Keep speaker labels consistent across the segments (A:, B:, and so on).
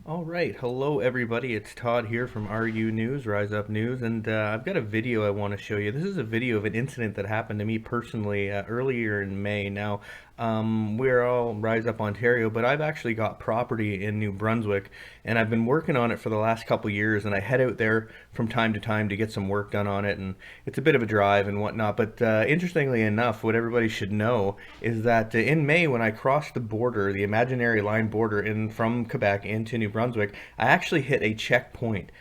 A: All right, hello everybody. It's Todd here from RU News, Rise Up News, and I've got a video I want to show you. This is a video of an incident that happened to me personally earlier in May. Now, we're all Rise Up Ontario, but I've actually got property in New Brunswick, and I've been working on it for the last couple years, and I head out there from time to time to get some work done on it, and it's a bit of a drive and whatnot. But interestingly enough, what everybody should know is that in May, when I crossed the border, the imaginary line border in from Quebec into New Brunswick, I actually hit a checkpoint.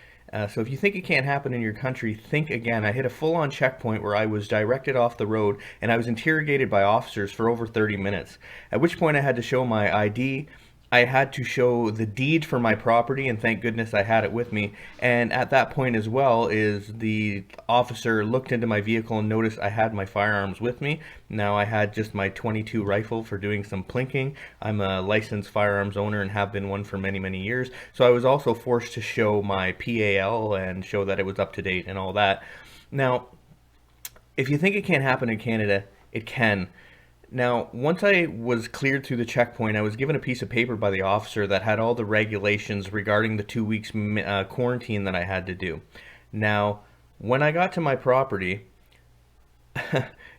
A: So if you think it can't happen in your country, think again. I hit a full-on checkpoint where I was directed off the road and I was interrogated by officers for over 30 minutes. At which point I had to show my ID. I had to show the deed for my property, and thank goodness I had it with me. And at that point as well, is the officer looked into my vehicle and noticed I had my firearms with me. Now I had just my 22 rifle for doing some plinking. I'm a licensed firearms owner and have been one for many, many years. So I was also forced to show my PAL and show that it was up to date and all that. Now, if you think it can't happen in Canada, it can. Now, once I was cleared through the checkpoint, I was given a piece of paper by the officer that had all the regulations regarding the 2 weeks quarantine that I had to do. Now, when I got to my property,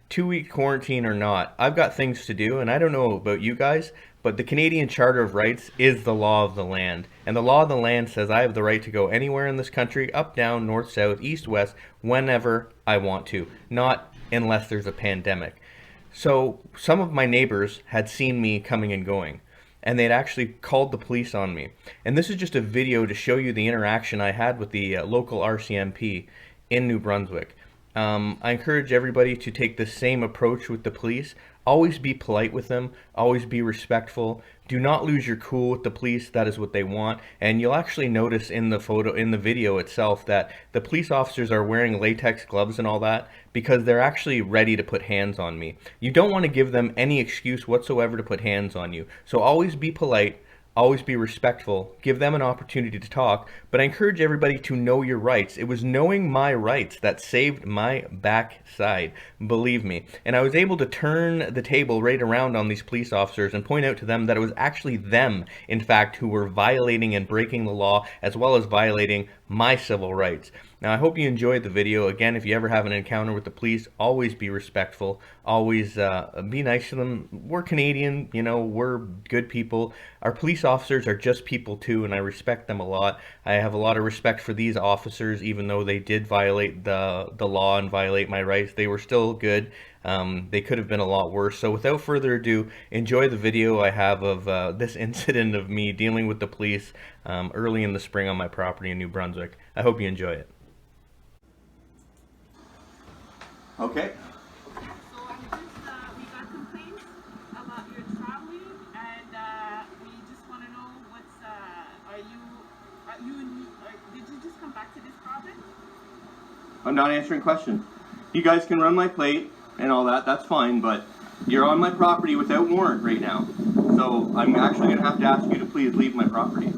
A: 2 week quarantine or not, I've got things to do, and I don't know about you guys, but the Canadian Charter of Rights is the law of the land. And the law of the land says I have the right to go anywhere in this country, up, down, north, south, east, west, whenever I want to, not unless there's a pandemic. So some of my neighbors had seen me coming and going, and they'd actually called the police on me. And this is just a video to show you the interaction I had with the local RCMP in New Brunswick. I encourage everybody to take the same approach with the police. Always be polite with them, always be respectful. Do not lose your cool with the police. That is what they want. And you'll actually notice in the video itself, that the police officers are wearing latex gloves and all that because they're actually ready to put hands on me. You don't want to give them any excuse whatsoever to put hands on you. So always be polite. Always be respectful, give them an opportunity to talk, but I encourage everybody to know your rights. It was knowing my rights that saved my backside, believe me. And I was able to turn the table right around on these police officers and point out to them that it was actually them, in fact, who were violating and breaking the law, as well as violating my civil rights. Now, I hope you enjoyed the video. Again, if you ever have an encounter with the police, always be respectful. Always be nice to them. We're Canadian, you know, we're good people. Our police officers are just people too, and I respect them a lot. I have a lot of respect for these officers, even though they did violate the law and violate my rights. They were still good. They could have been a lot worse. So without further ado, enjoy the video I have of this incident of me dealing with the police early in the spring on my property in New Brunswick. I hope you enjoy it. Okay.
B: So we got complaints about your traveling, and we just want to know did you just come back to this province?
A: I'm not answering questions. You guys can run my plate and all that, that's fine, but you're on my property without warrant right now. So I'm actually going to have to ask you to please leave my property.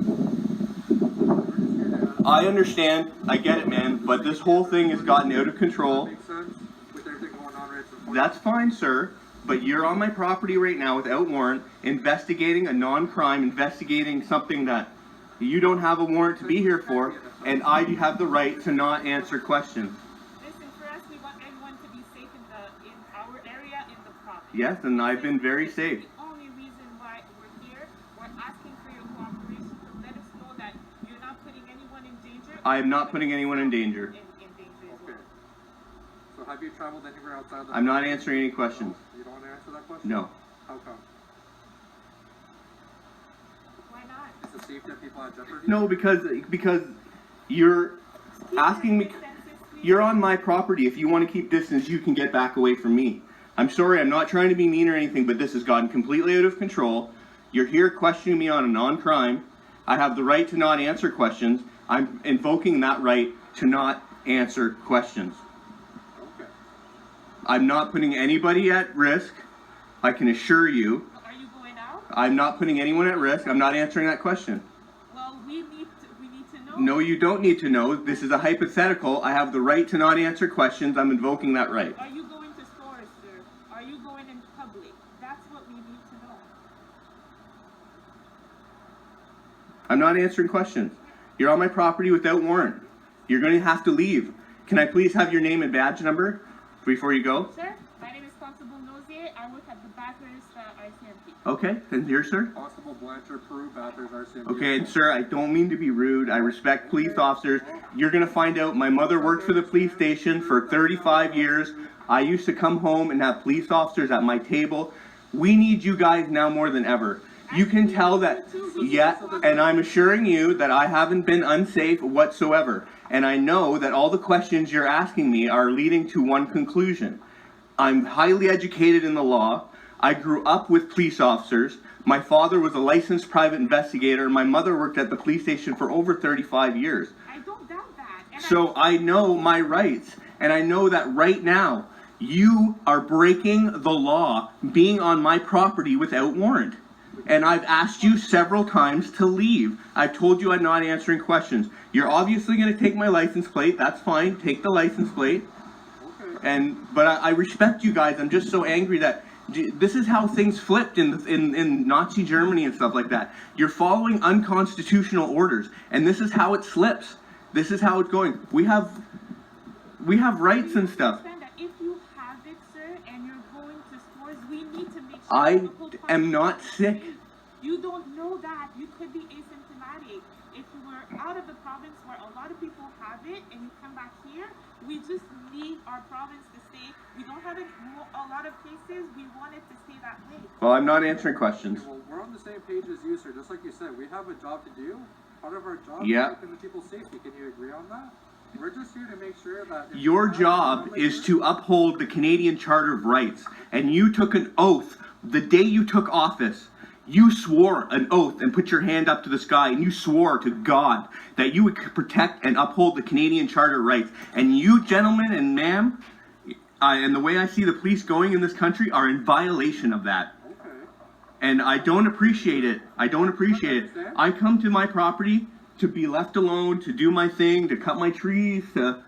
A: I understand, I get it, man, but this whole thing has gotten out of control. That's fine, sir, but you're on my property right now without warrant, investigating a non-crime, investigating something that you don't have a warrant to be here for, and I have the right to not answer questions.
B: Listen, for us, we want everyone to be safe in our area, in the province.
A: Yes, and I've been very safe.
B: The only reason why we're here, we're asking for your cooperation to let us know that you're not putting anyone in danger.
A: I am not putting anyone in danger.
B: In danger as well.
C: So have you traveled anywhere outside the
A: I'm not answering any questions.
C: You don't want to answer that question?
A: No.
C: How come?
B: Why not?
C: Is the safety of people at jeopardy?
A: No, because you're asking me. You're on my property. If you want to keep distance, you can get back away from me. I'm sorry, I'm not trying to be mean or anything, but this has gotten completely out of control. You're here questioning me on a non-crime. I have the right to not answer questions. I'm invoking that right to not answer questions.
C: Okay.
A: I'm not putting anybody at risk. I can assure you.
B: Are you going out?
A: I'm not putting anyone at risk. I'm not answering that question.
B: Well, we need to know.
A: No, you don't need to know. This is a hypothetical. I have the right to not answer questions. I'm invoking that right.
B: Are you going to stores, sir? Are you going in public? That's what we need to know.
A: I'm not answering questions. You're on my property without warrant. You're going to have to leave. Can I please have your name and badge number before you go?
B: Sir, my name is Constable Nozier. I work at the Bathurst RCMP.
A: Okay, and here, sir.
C: Constable Blanchard, Peru, Bathurst, RCMP.
A: Okay, and sir, I don't mean to be rude. I respect police officers. You're gonna find out my mother worked for the police station for 35 years. I used to come home and have police officers at my table. We need you guys now more than ever. You can tell that, yeah, and I'm assuring you that I haven't been unsafe whatsoever. And I know that all the questions you're asking me are leading to one conclusion. I'm highly educated in the law. I grew up with police officers. My father was a licensed private investigator. My mother worked at the police station for over 35 years.
B: I don't doubt that. And
A: So I know my rights, and I know that right now you are breaking the law being on my property without warrant. And I've asked you several times to leave. I've told you I'm not answering questions. You're obviously going to take my license plate. That's fine. Take the license plate.
C: Okay.
A: But I respect you guys. I'm just so angry that this is how things flipped in Nazi Germany and stuff like that. You're following unconstitutional orders, and this is how it slips. This is how it's going. We have rights and stuff.
B: understand that if you have it, sir, and you're going to stores, we need to make sure
A: I
B: that the whole
A: am not
B: population is
A: sick.
B: safe. You don't know that. You could be asymptomatic. If you were out of the province where a lot of people have it and you come back here, we just need our province to stay. We don't have a lot of cases. We want it to stay that way.
A: Well, I'm not answering questions.
C: Well, we're on the same page as you, sir. Just like you said, we have a job to do. Part of our job
A: Yeah.
C: is keeping the people's safety. Can you agree on that? We're just here to make sure that... if
A: Your
C: you have
A: job
C: a
A: is
C: violation-
A: to uphold the Canadian Charter of Rights, and you took an oath the day you took office. You swore an oath and put your hand up to the sky, and you swore to God that you would protect and uphold the Canadian Charter of Rights. And you, gentlemen and ma'am, and the way I see the police going in this country, are in violation of that.
C: Okay.
A: And I don't appreciate it. I don't appreciate it. I come to my property to be left alone, to do my thing, to cut my trees, to...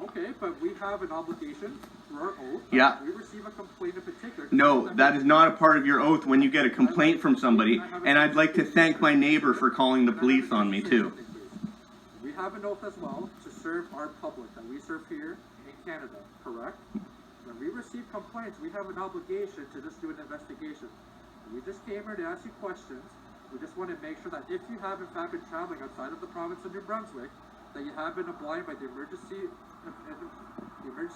C: Okay, but we have an obligation through our oath.
A: Yeah.
C: We receive a complaint in particular.
A: No, that is not a part of your oath when you get a complaint from somebody. And I'd like to thank my neighbor for calling the police on me too.
C: We have an oath as well to serve our public that we serve here in Canada, correct? When we receive complaints, we have an obligation to just do an investigation. We just came here to ask you questions. We just want to make sure that if you have in fact been traveling outside of the province of New Brunswick, that you have been obliged by the Emergency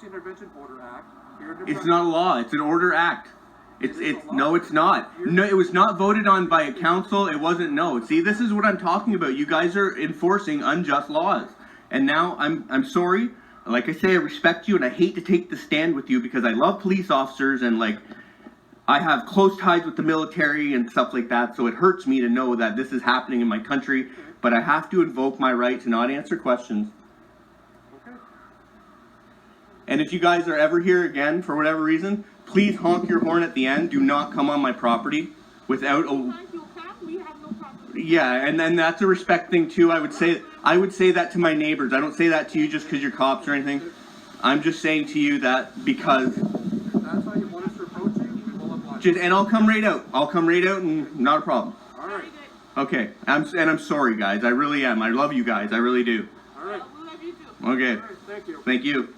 C: Intervention Order Act here in New
A: It's
C: Brunswick.
A: not a law, it's an order act. No, it's not. No, it was not voted on by a council. It wasn't, no. See, this is what I'm talking about. You guys are enforcing unjust laws. And now I'm sorry. Like I say, I respect you and I hate to take the stand with you because I love police officers and like I have close ties with the military and stuff like that, so it hurts me to know that this is happening in my country, but I have to invoke my right to not answer questions.
C: Okay.
A: And if you guys are ever here again for whatever reason, please honk your horn at the end. Do not come on my property without a...
B: Anytime you come, we have no problem.
A: Yeah, and then that's a respect thing too. I would say that to my neighbors. I don't say that to you just because you're cops or anything. I'm just saying to you that because...
C: If that's how you want us to approach you, we will oblige.
A: And I'll come right out. I'll come right out and not a problem.
C: All
B: Very
C: right.
B: good.
A: Okay, I'm sorry guys. I really am. I love you guys. I really do.
C: All right.
B: We love you too.
A: Okay,
C: All right. Thank you.
A: thank you.